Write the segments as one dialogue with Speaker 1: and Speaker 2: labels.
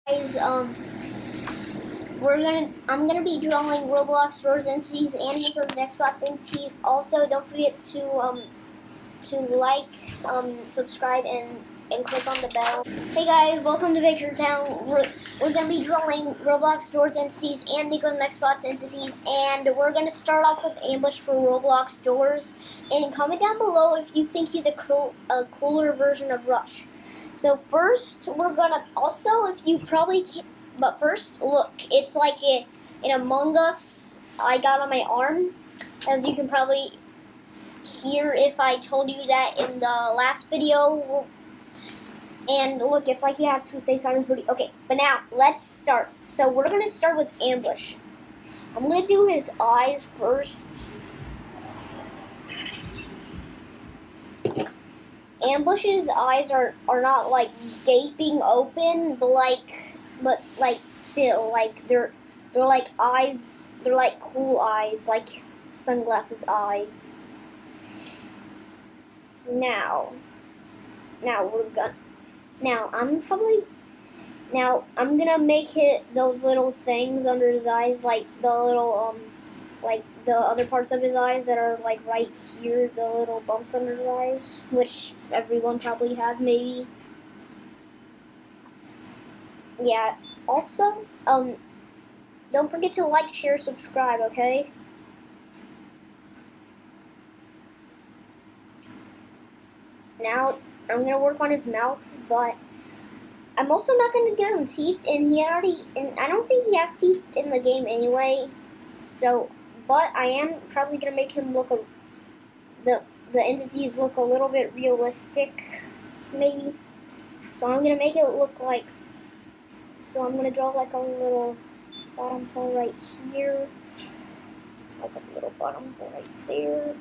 Speaker 1: Guys, I'm gonna be drawing Roblox stores entities and Nico's Nextbots entities. Also, don't forget to like, subscribe, and click on the bell. Hey guys, welcome to Baker Town. We're gonna be drawing Roblox stores entities and Nico's Nextbots entities, and we're gonna start off with Ambush for Roblox stores. And comment down below if you think he's a cooler version of Rush. So first, we're gonna if you probably can't. But first, look, it's like an Among Us I got on my arm, as you can probably hear if I told you that in the last video. And look, it's like he has toothpaste on his booty. Okay, but now, let's start. So we're going to start with Ambush. I'm going to do his eyes first. Ambush's eyes are not like gaping open, but still, like they're like eyes, they're like cool eyes, like sunglasses eyes. Now I'm gonna make it those little things under his eyes, like the little like the other parts of his eyes that are like right here, the little bumps under his eyes, which everyone probably has, maybe. Yeah, also, don't forget to like, share, subscribe, okay? Now, I'm gonna work on his mouth, but I'm also not gonna give him teeth, and I don't think he has teeth in the game anyway, so, but I am probably gonna make him look, the entities look a little bit realistic, maybe. So I'm gonna make it look like, so I'm going to draw like a little bottom hole right here, like a little bottom hole right there.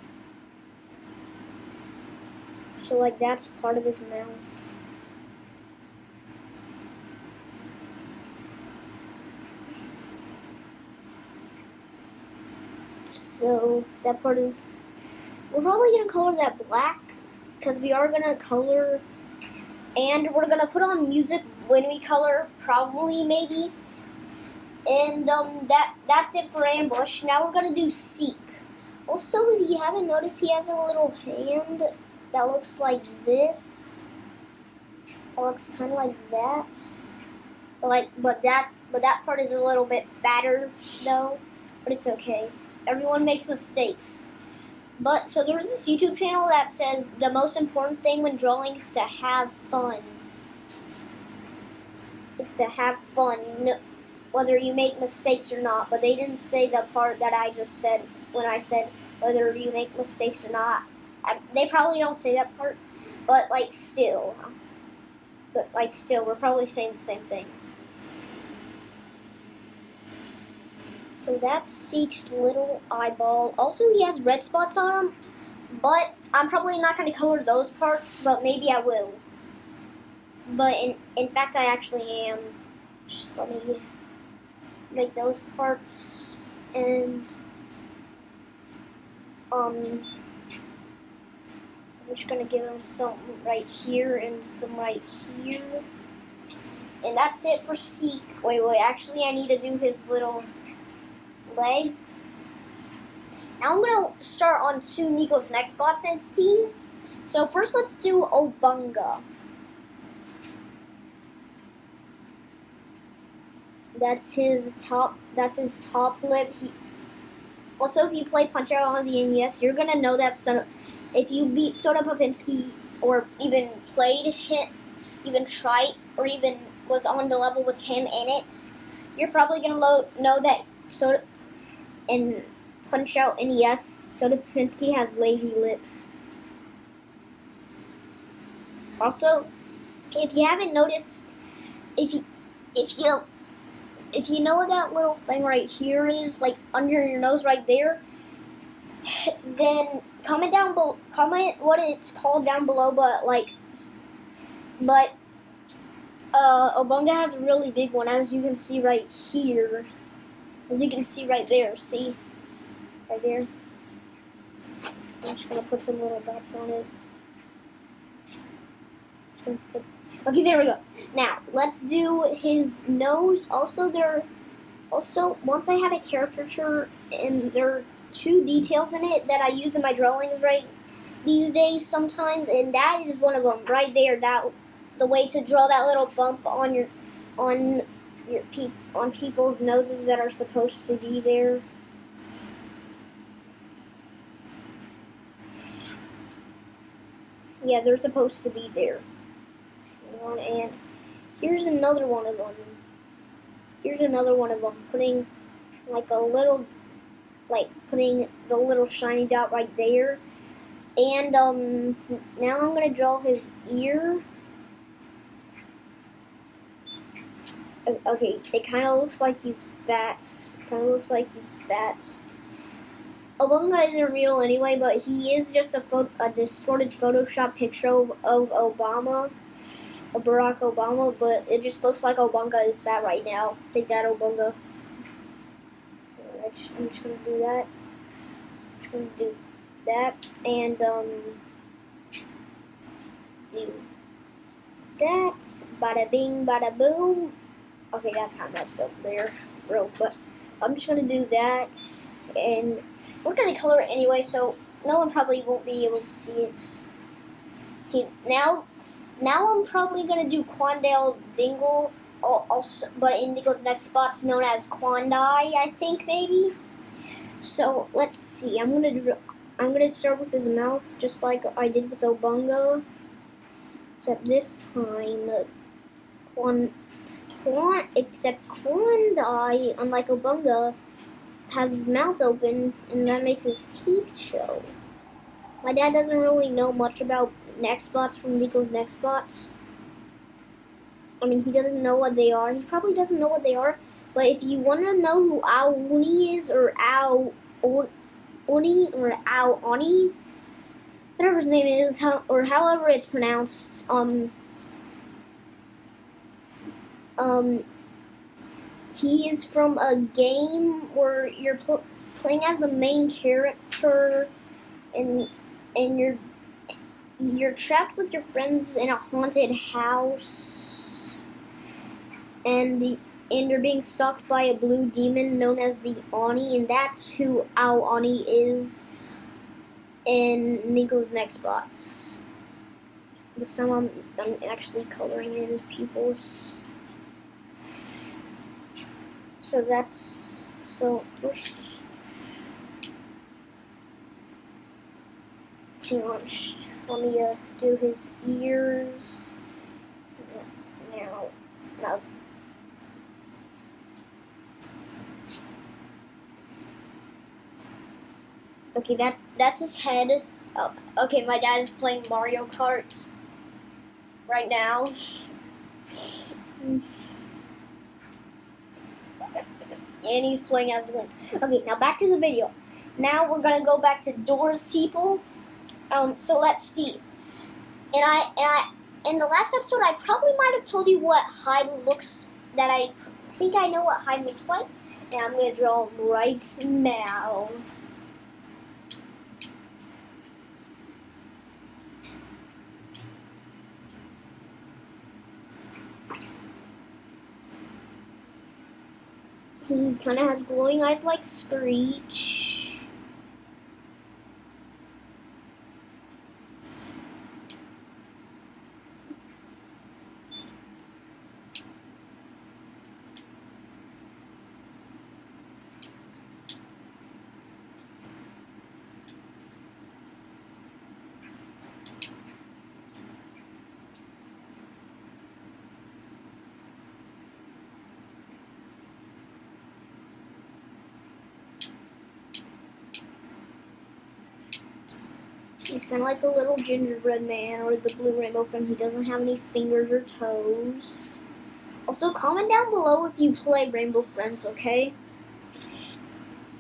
Speaker 1: So like that's part of his mouth. So that part is, we're probably going to color that black, because we are going to color, and we're going to put on music when we color, probably, maybe. And that's it for Ambush. Now we're gonna do Seek. Also, if you haven't noticed, he has a little hand that looks like this. That looks kind of like that. But that part is a little bit fatter though. But it's okay. Everyone makes mistakes. But so there's this YouTube channel that says the most important thing when drawing is to have fun. It's to have fun, whether you make mistakes or not. But they didn't say the part that I just said when I said whether you make mistakes or not. They probably don't say that part, but still, we're probably saying the same thing. So that's Seek's little eyeball. Also, he has red spots on him, but I'm probably not going to color those parts, but maybe I will. But in fact, I actually am. Just let me make those parts, and I'm just gonna give him some right here and some right here, and that's it for Seek. Wait, actually, I need to do his little legs. Now I'm gonna start on 2 Nico's Nextbots entities. So first, let's do Obunga. That's his top lip. Also, if you play Punch Out on the NES, you're gonna know that if you beat Soda Popinski, or even played him, even tried, or even was on the level with him in it, you're probably gonna know that in Punch Out NES, Soda Popinski has lady lips. Also, if you haven't noticed, if you know what that little thing right here is, like under your nose right there, then comment what it's called down below. But Obunga has a really big one, as you can see right here. As you can see right there, see? Right there. I'm just gonna put some little dots on it. Just gonna put Okay, there we go. Now, let's do his nose. Also, once I had a caricature, and there are 2 details in it that I use in my drawings right these days sometimes, and that is one of them right there. The way to draw that little bump on people's noses that are supposed to be there. Yeah, they're supposed to be there. And here's another one of them. Putting putting the little shiny dot right there. And now I'm gonna draw his ear. Okay, it kind of looks like he's fat. Obunga isn't real anyway, but he is just a distorted Photoshop picture of Obama, of Barack Obama, but it just looks like Obunga is fat right now. Take that, Obunga. I'm just gonna do that. And do that. Bada bing, bada boom. Okay, that's kind of messed up there, bro. But I'm just gonna do that, and we're gonna color it anyway, so no one probably won't be able to see it. Okay, now I'm probably gonna do Quandale Dingle, also, but in Nico's Nextbots, known as Quandai, I think maybe. So let's see. I'm gonna start with his mouth, just like I did with Obunga, except this time, except Quandai, unlike Obunga, has his mouth open, and that makes his teeth show. My dad doesn't really know much about Nextbots from Nico's Nextbots. I mean, he doesn't know what they are. He probably doesn't know what they are. But if you want to know who Ao Uni is, or Ao Oni, or Ao Oni, whatever his name is, or however it's pronounced, he is from a game where you're playing as the main character, and you're trapped with your friends in a haunted house, and you're being stalked by a blue demon known as the Oni, and that's who Ao Oni is in Nico's Nextbots. This time I'm actually coloring in his pupils. So first, let me do his ears. Now. Okay, that's his head. Oh, okay, my dad is playing Mario Kart right now. And he's playing as Link. Okay, now back to the video. Now we're gonna go back to Doors people. So let's see. And I in the last episode I probably might have told you what Hyde looks. That I think I know what Hyde looks like, and I'm gonna draw him right now. He kind of has glowing eyes like Screech. He's kind of like the little gingerbread man or the blue rainbow friend. He doesn't have any fingers or toes. Also, comment down below if you play Rainbow Friends, okay?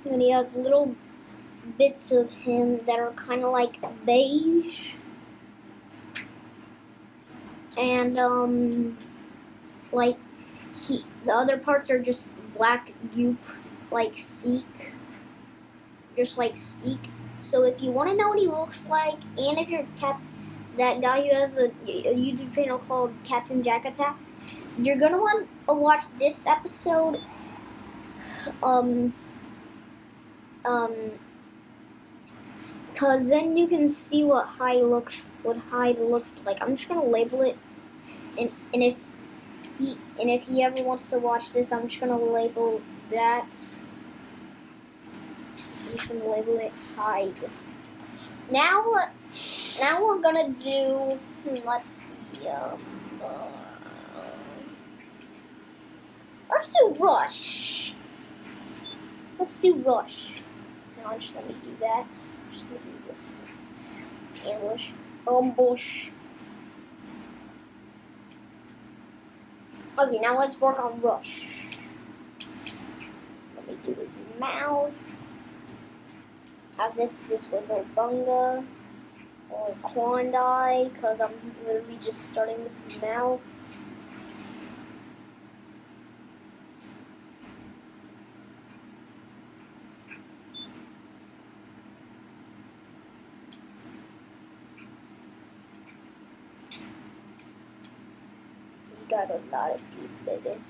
Speaker 1: And he has little bits of him that are kind of like beige. And, the other parts are just black goop, like Seek. Just like Seek. So if you want to know what he looks like, and if you're that guy who has a YouTube channel called Captain Jack Attack. You're gonna want to watch this episode. Cause then you can see what Hyde looks like. I'm just gonna label it, and if he ever wants to watch this, I'm just gonna label that. I'm just gonna label it Hyde. Now we're gonna do. Let's see. Let's do Rush. Let's do Rush. Now just let me do that. Just gonna do this one. Ambush. Ambush. Okay, now let's work on Rush. Let me do his mouth. As if this was Bunga or Klondike, because I'm literally just starting with his mouth. Got a lot of teeth, baby.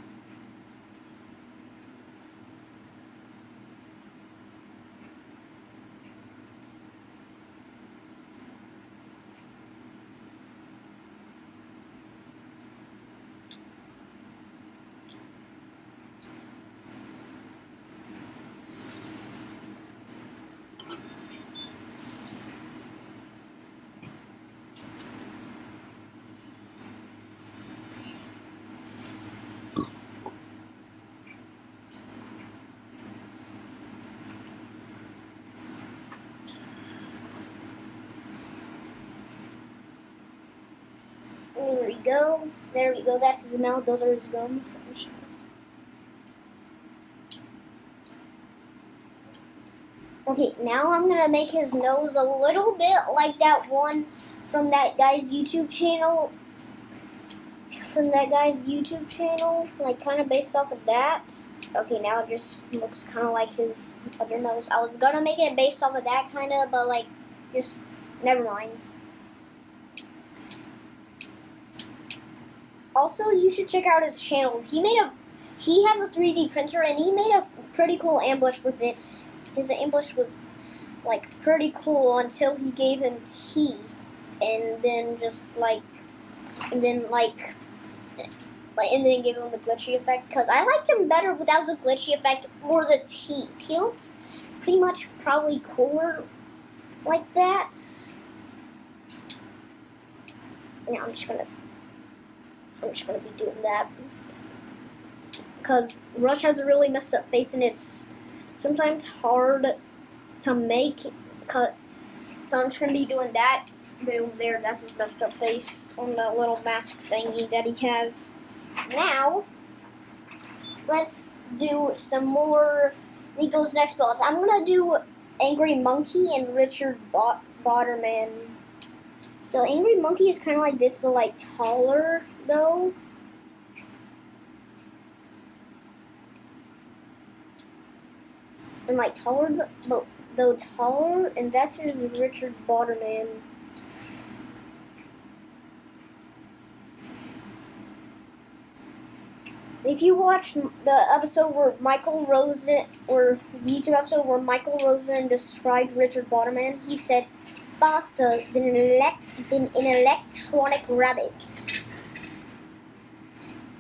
Speaker 1: There we go. There we go. That's his mouth. Those are his gums. Okay, now I'm gonna make his nose a little bit like that one from that guy's YouTube channel. Like kind of based off of that. Okay, now it just looks kind of like his other nose. I was gonna make it based off of that kind of, but like, just never mind. Also, you should check out his channel. He has a 3D printer, and he made a pretty cool ambush with it. His ambush was like pretty cool until he gave him teeth, and then gave him the glitchy effect. Cause I liked him better without the glitchy effect or the teeth. He looks pretty much probably cooler like that. Yeah, I'm just gonna be doing that. Because Rush has a really messed up face, and it's sometimes hard to make. So I'm just going to be doing that. Boom, there, that's his messed up face on the little mask thingy that he has. Now, let's do some more Nico's Nextbots. I'm going to do Angry Monkey and Richard Botterman. So Angry Monkey is kind of like this, but like taller though. And like taller, but though taller, and that's his Richard Botterman. If you watch the episode where the YouTube episode where Michael Rosen described Richard Botterman, he said, faster than an electronic rabbit.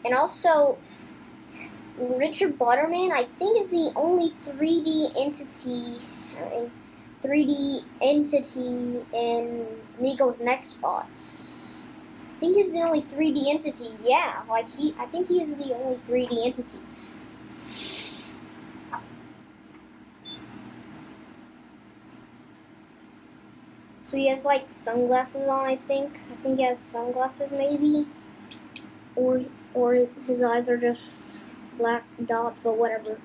Speaker 1: And also, Richard Botterman, I think, is the only 3D entity in Nico's Nextbots. I think he's the only 3D entity. Yeah, I think he's the only 3D entity. So he has like sunglasses on, I think. I think he has sunglasses maybe. Or his eyes are just black dots, but whatever.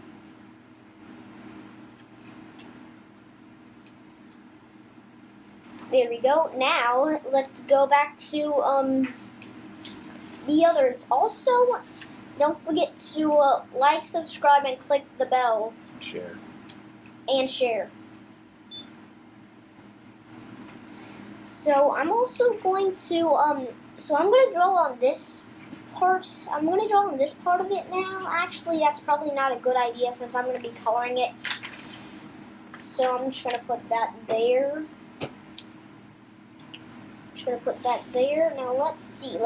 Speaker 1: There we go. Now, let's go back to the others. Also, don't forget to like, subscribe, and click the bell.
Speaker 2: Share.
Speaker 1: And share. So I'm also going to so I'm gonna draw on this part. I'm gonna draw on this part of it now. Actually, that's probably not a good idea since I'm gonna be coloring it. So I'm just gonna put that there. Just gonna put that there. Now let's see.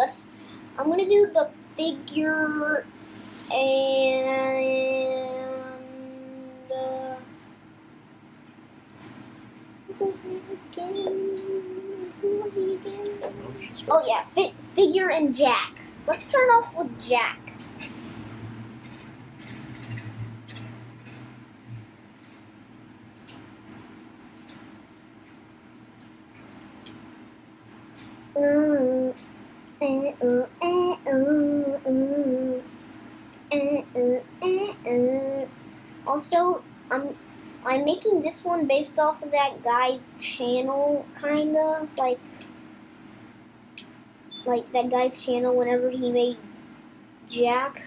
Speaker 1: I'm gonna do the figure and what's his name again? Who was he again? Oh yeah, figure and Jack. Let's start off with Jack. Also, I'm making this one based off of that guy's channel, kinda like that guy's channel whenever he made Jack.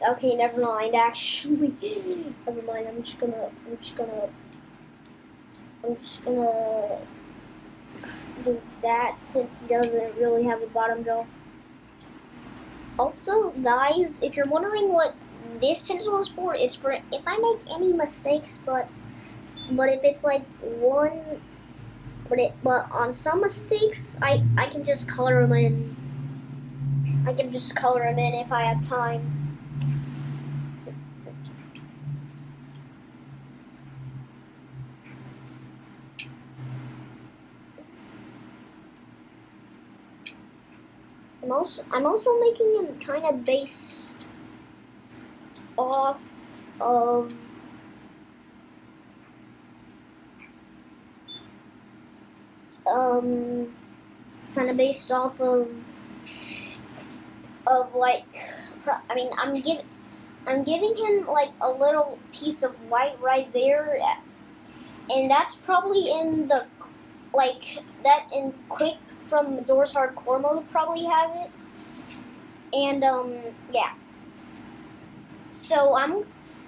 Speaker 1: Okay, never mind. Actually, never mind. I'm just gonna do that since he doesn't really have a bottom jaw. Also, guys, if you're wondering what this pencil is for, it's for if I make any mistakes. But if it's like one, but on some mistakes, I can just color them in. I can just color them in if I have time. I'm also making them kind of based off of like, I mean, I'm giving him like a little piece of white right there, and that's probably in the that in Quick from Doors Hardcore mode probably has it, and yeah. So I'm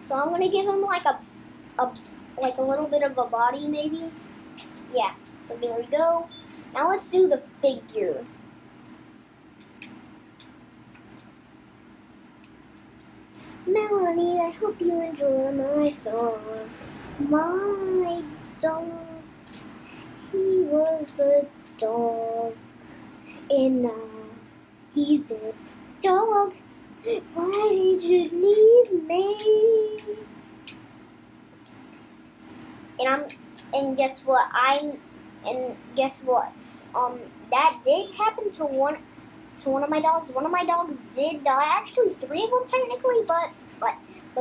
Speaker 1: gonna give him like a little bit of a body maybe, yeah. So there we go. Now let's do the figure. Melanie, I hope you enjoy my song. My dog, he was a dog, and now he's a dog. Why did you leave me? And guess what? That did happen to one of my dogs. One of my dogs did die. Actually, 3 of them technically, but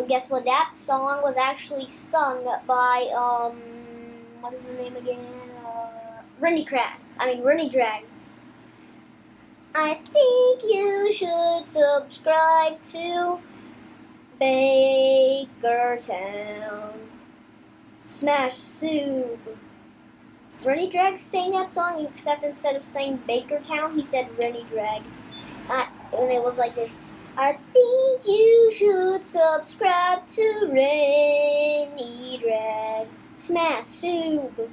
Speaker 1: guess what? That song was actually sung by what is his name again? Rennie Drag. I think you should subscribe to Bakertown. Smash Soup. Rennie Drag sang that song, except instead of saying Bakertown, he said Rennie Drag. And it was like this. I think you should subscribe to Rennie Drag. Smash Soup.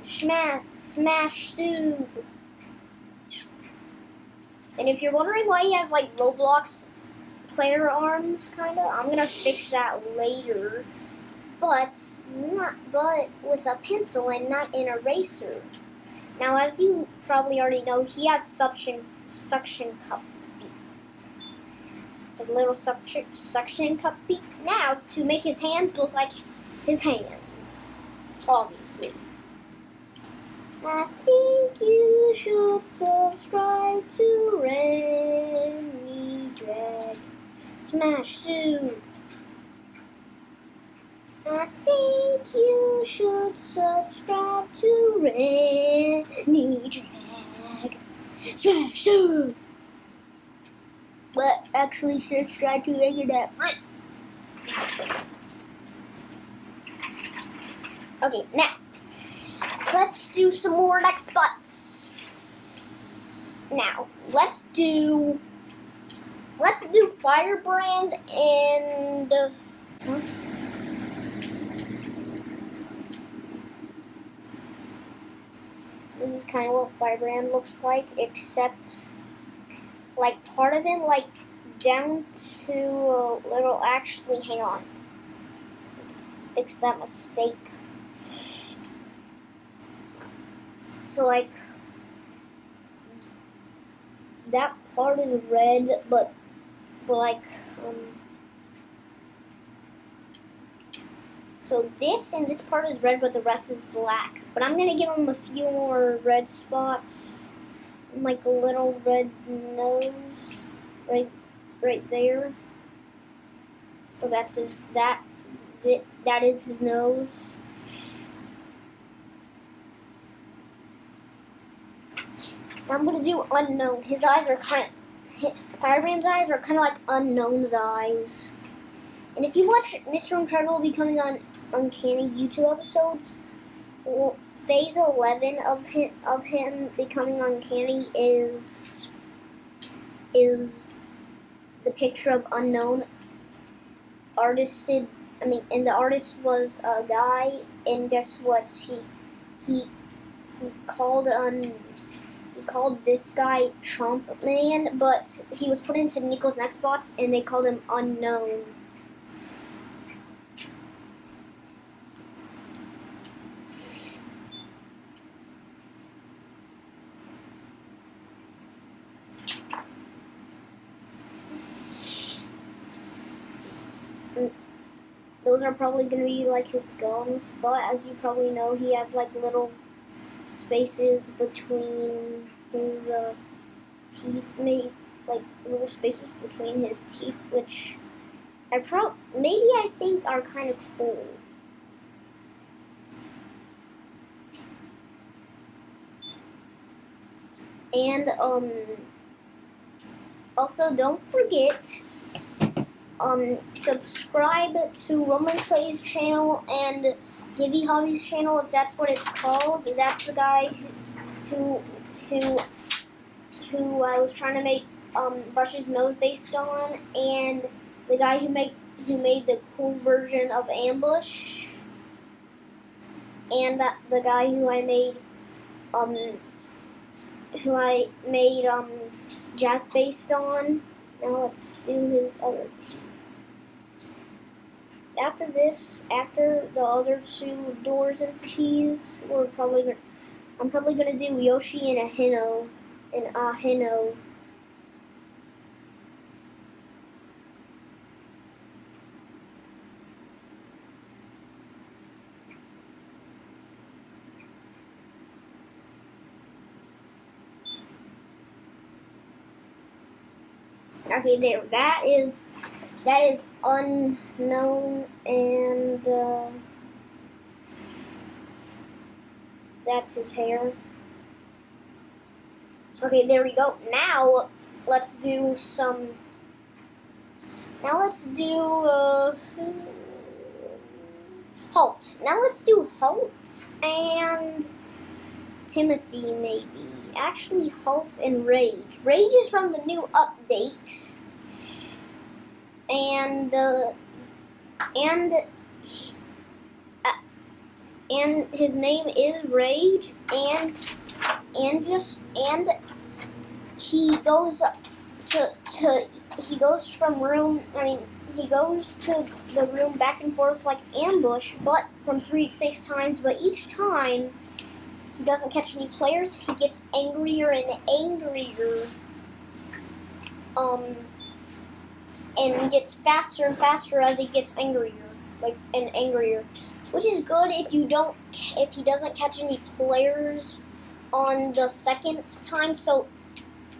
Speaker 1: Smash Soup. And if you're wondering why he has like Roblox player arms, kinda, I'm gonna fix that later. But with a pencil and not an eraser. Now, as you probably already know, he has suction cup feet. The little suction cup feet. Now, to make his hands look like his hands, obviously. I think you should subscribe to Rennie Drag. drag. Smash suit. I think you should subscribe to Randy Drag. Smash suit. But actually subscribe to that. Okay, now let's do some more Nextbots. Now let's do Firebrand and this is kind of what Firebrand looks like, except like part of him, like down to a little. Actually, hang on. Fix that mistake. So like that part is red, but like so this and this part is red, but the rest is black. But I'm gonna give him a few more red spots, and like a little red nose, right there. So that's his that is his nose. I'm gonna do unknown. His eyes are Firebrand's eyes are kind of like Unknown's eyes. And if you watch Mr. Incredible becoming uncanny YouTube episodes, phase 11 of him becoming uncanny is the picture of Unknown artisted. And the artist was a guy, and guess what? He called this guy Chomp Man, but he was put into Nico's Nextbots, and they called him Unknown. Those are probably going to be like his gums, but as you probably know, he has like little spaces between his teeth, maybe like little spaces between his teeth, which I think are kind of cool. And also don't forget subscribe to Roman Clay's channel and Gibby Hobby's channel, if that's what it's called. That's the guy who I was trying to make brush his nose based on, and the guy who made the cool version of Ambush, and the guy who I made Jack based on. Now let's do his other team. After the other two doors entities, I'm probably gonna do Yoshi and Ahino. Okay, there. That is Unknown, and that's his hair. Okay, there we go. Now let's do Halt. Now let's do Halt and Timothy, maybe. Actually, Halt and Rage. Rage is from the new update, and his name is Rage, and he goes he goes to the room back and forth like Ambush, but from 3 to 6 times. But each time he doesn't catch any players, he gets angrier and angrier, and gets faster and faster as he gets angrier, which is good if he doesn't catch any players on the second time. So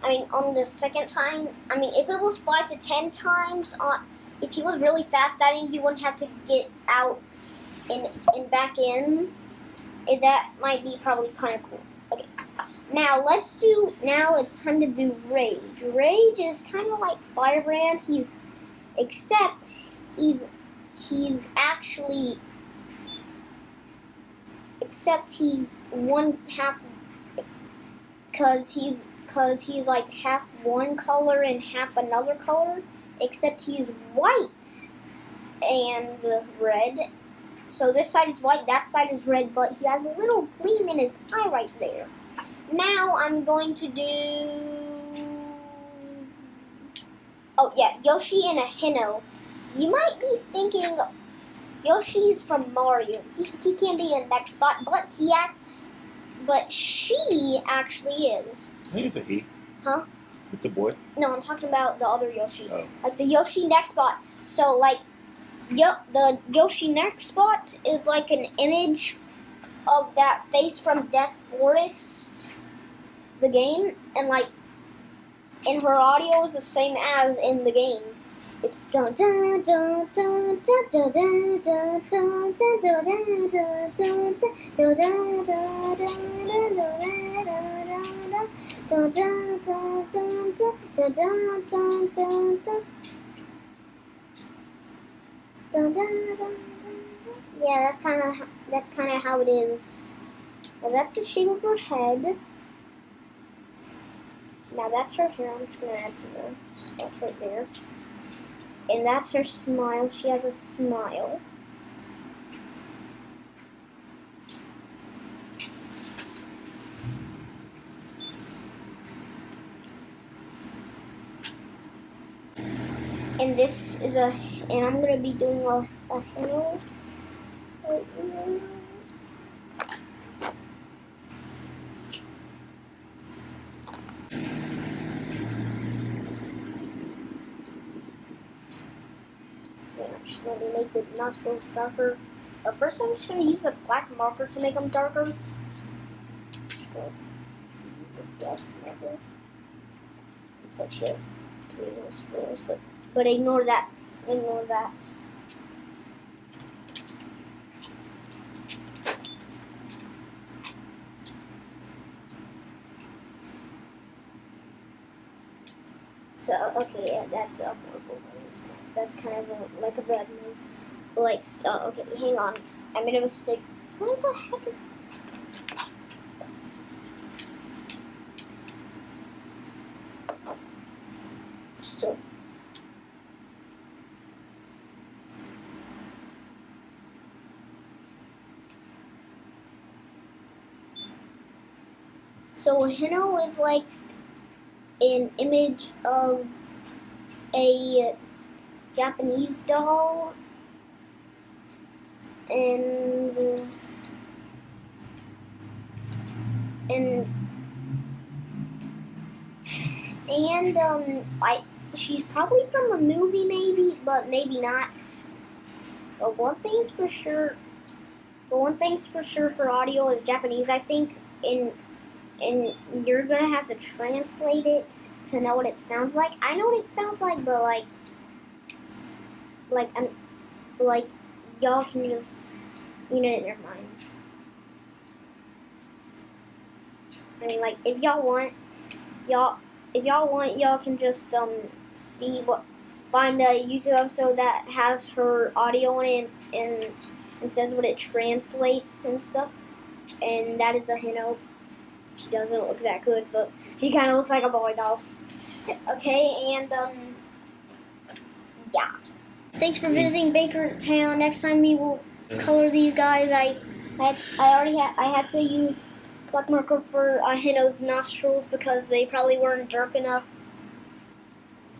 Speaker 1: on the second time, if it was 5 to 10 times, if he was really fast, that means you wouldn't have to get out and back in. And that might be probably kind of cool. Okay, now it's time to do Rage. Rage is kind of like Firebrand. Except he's one half, cause he's like half one color and half another color, except he's white and red. So this side is white, that side is red, but he has a little gleam in his eye right there. Now I'm going to do, oh yeah, Yoshi and a Hino. You might be thinking Yoshi's from Mario. He can be a Nextbot, but she actually is.
Speaker 2: I think it's a he.
Speaker 1: Huh?
Speaker 2: It's a boy.
Speaker 1: No, I'm talking about the other Yoshi.
Speaker 2: Oh.
Speaker 1: Like the Yoshi Nextbot. So like, the Yoshi Nextbot is like an image of that face from Death Forest, the game, and like, and her audio is the same as in the game. It's dun dun dun dun dun dun dun dun dun dun dun. Yeah, that's kind of how it is. Now that's the shape of her head. Now that's her hair. I'm just gonna add some more stuff right there. And that's her smile. She has a smile. And this is and I'm gonna be doing a hair right now. Just going to make the nostrils darker. But first, I'm just going to use a black marker to make them darker. Just going to use a black marker. It's like just 3 nostrils, but ignore that. Ignore that. So, okay, yeah, that's a horrible nose. That's kind of like a red nose. But like, okay, hang on. I made a mistake. What the heck is... So Hino is like an image of a Japanese doll, and she's probably from a movie, maybe, but maybe not. But one thing's for sure, her audio is Japanese. I think and you're gonna have to translate it to know what it sounds like. I know what it sounds like, but y'all can just, never mind. I mean, like, if y'all want, y'all can just find a YouTube episode that has her audio in it and says what it translates and stuff, and that is a Hino. She doesn't look that good, but she kind of looks like a boy doll. Okay, and yeah. Thanks for visiting Baker Town. Next time we will color these guys. I had to use black marker for Hino's nostrils because they probably weren't dark enough